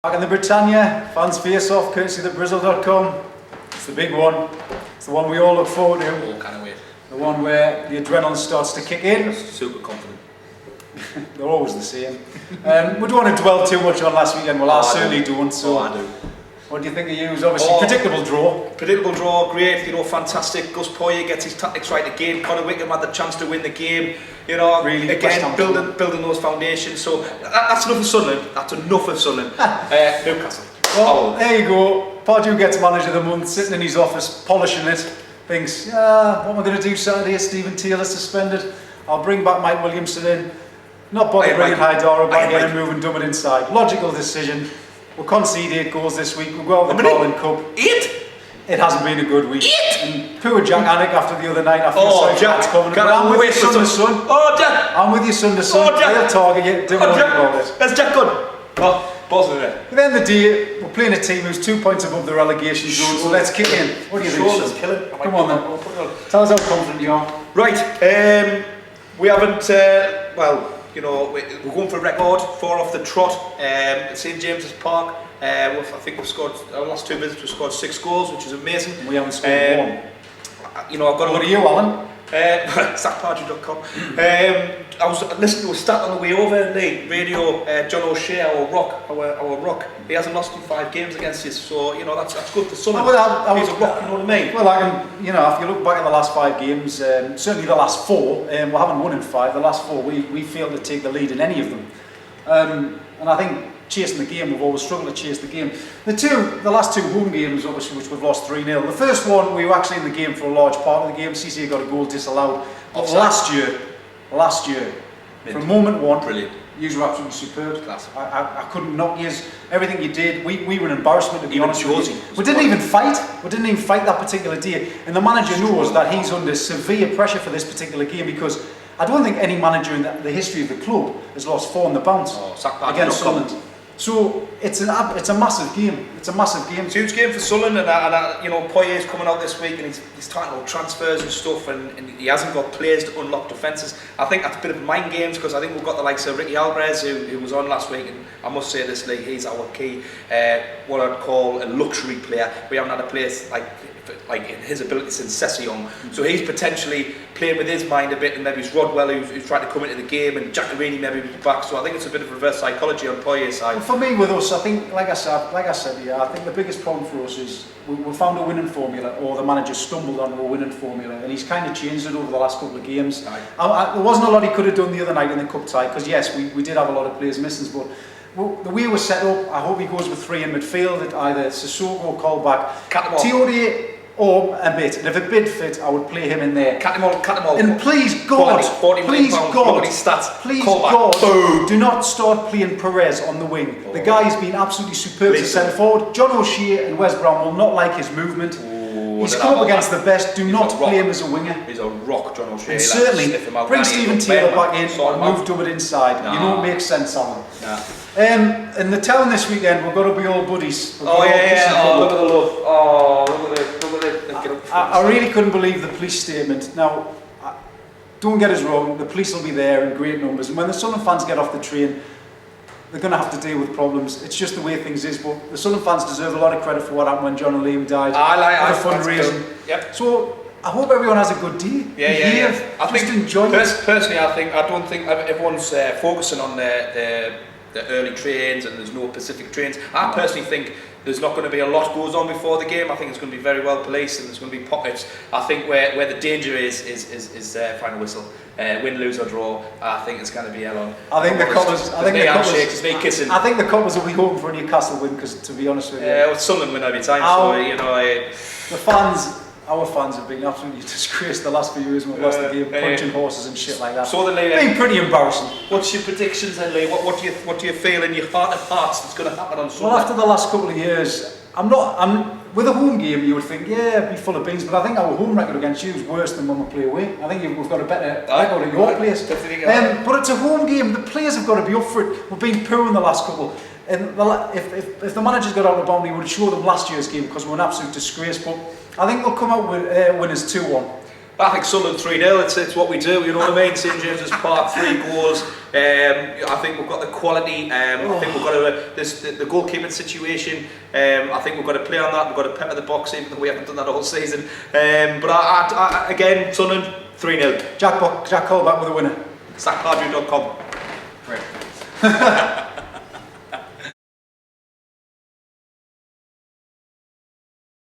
Back in the Britannia, fans face off, courtesy of the Brizzle.com. It's the big one. It's the one we all look forward to. Oh, can't wait. The one where the adrenaline starts to kick in. Super confident. They're always the same. We don't want to dwell too much on last weekend. Well, I certainly don't. So, I do. What do you think of you? Obviously, predictable draw. Predictable draw, great. You know, fantastic. Gus Poyet gets his tactics right again. Conor Wickham had the chance to win the game. You know, really again building those foundations. So that's enough of Sunderland. That's enough of Sunderland. Newcastle. Well, there you go. Pardew gets manager of the month, sitting in his office, polishing it. Thinks, what am I going to do Saturday? Stephen Taylor suspended. I'll bring back Mike Williamson in. Not bother bringing Haidara back in and moving Dummett inside. Logical decision. We'll concede 8 goals this week. We'll go out the Carling Cup. 8? It hasn't been a good week. 8? And poor Jack Anik after the other night. I feel sorry Jack's coming. But I'm with you, son to son. Oh, Jack! I'm with you, son to son. They'll target you. Don't worry about it. That's Jack good. Oh, boss of it. At the end of the day, we're playing a team who's 2 points above the relegation zone. So let's kick in. What do you think? Let's kill it. Come on then. Tell us how confident you are. Right. We haven't. Well, you know, we're going for a record. 4 off the trot. At St James's Park. I think we've scored, our last 2 visits we've scored 6 goals, which is amazing. We haven't scored 1. You know, I've got what are you, Alan? Sackpardew.com. I was listening to a stat on the way over, Lee, radio, John O'Shea, our rock. He hasn't lost in 5 games against us, so, you know, that's good for Sunderland. He's a rock, you know what I mean? Well, you know, if you look back at the last 5 games, certainly the last 4, we haven't won in 5, the last 4, we failed to take the lead in any of them. And I think chasing the game, we've always struggled to chase the game. The last 2 home games, obviously, which we've lost 3-0. The first one, we were actually in the game for a large part of the game. CCA got a goal disallowed. But last year, from moment 1, brilliant. You were absolutely superb. Class. I couldn't knock you. Everything you did, we were an embarrassment, to be honest with you. We didn't even fight that particular day. And the manager knows that he's under severe pressure for this particular game, because I don't think any manager in the history of the club has lost 4 on the bounce against Sunderland. So it's a massive game. It's a massive game. It's a huge game for Sunderland, and you know, Poyet's coming out this week, and he's talking about transfers and stuff, and he hasn't got players to unlock defences. I think that's a bit of mind games, because I think we've got the likes of Ricky Alvarez, who was on last week, and I must say this, Lee, he's our key, what I'd call a luxury player. We haven't had a player like in his ability since Session, so he's potentially playing with his mind a bit, and maybe it's Rodwell who's trying to come into the game, and Jackarini maybe back. So I think it's a bit of reverse psychology on Poyet's side. Well, for me, with us, I think, like I said, yeah, I think the biggest problem for us is we found a winning formula, or the manager stumbled on a winning formula, and he's kind of changed it over the last couple of games. There wasn't a lot he could have done the other night in the cup tie, because yes, we did have a lot of players missing, but the way we're set up, I hope he goes with 3 in midfield, at either Sissoko or Colback. Teodie or a bit, and if a bit fit, I would play him in there. Cut him all. And please God, do not start playing Perez on the wing. The guy's been absolutely superb as a centre forward. John O'Shea and Wes Brown will not like his movement. He's come up against the best. Do not play him as a winger. He's a rock, John O'Shea. And certainly, bring Stephen Taylor back in and move Dummett inside. You know it makes sense, Alan. In the town this weekend, we've got to be all buddies. Look at the love. Look at it. I really couldn't believe the police statement. Now, don't get us wrong, the police will be there in great numbers, and when the Sunderland fans get off the train, they're going to have to deal with problems. It's just the way things is, but the Sunderland fans deserve a lot of credit for what happened when John and Lee died. For fundraising. Yep. So I hope everyone has a good day. Yeah. I think enjoy it. Personally, I don't think everyone's focusing on the early trains, and there's no Pacific trains. I personally think there's not going to be a lot goes on before the game. I think it's going to be very well policed, and there's going to be pockets. I think where the danger is final whistle, win, lose or draw. I think it's going to be hell on. I think the coppers will be hoping for a Newcastle win, because to be honest with you, well, Sunderland win every time. So you know, our fans have been absolutely disgraced the last few years when we've lost the game, punching horses and shit like that. So been pretty embarrassing. What's your predictions then, Lee? What do you feel in your heart of hearts that's going to happen on Sunday? Well, after the last couple of years, with a home game, you would think, be full of beans, but I think our home record against you is worse than when we play away. I think we've got a better record at your place. But it's a home game. The players have got to be up for it. We've been poor in the last couple. And if the manager's got out of bound, he would have showed them last year's game, because we're an absolute disgrace. But I think they'll come out with winners 2-1. I think Sunderland 3-0, it's what we do, you know what I mean? St James's Park, 3 goals. I think we've got the quality, I think we've got the goalkeeping situation, I think we've got to play on that, we've got to pepper the box even though we haven't done that all season. But again, Sunderland 3-0. Jack Colback with a winner. Sackcardio.com. Great.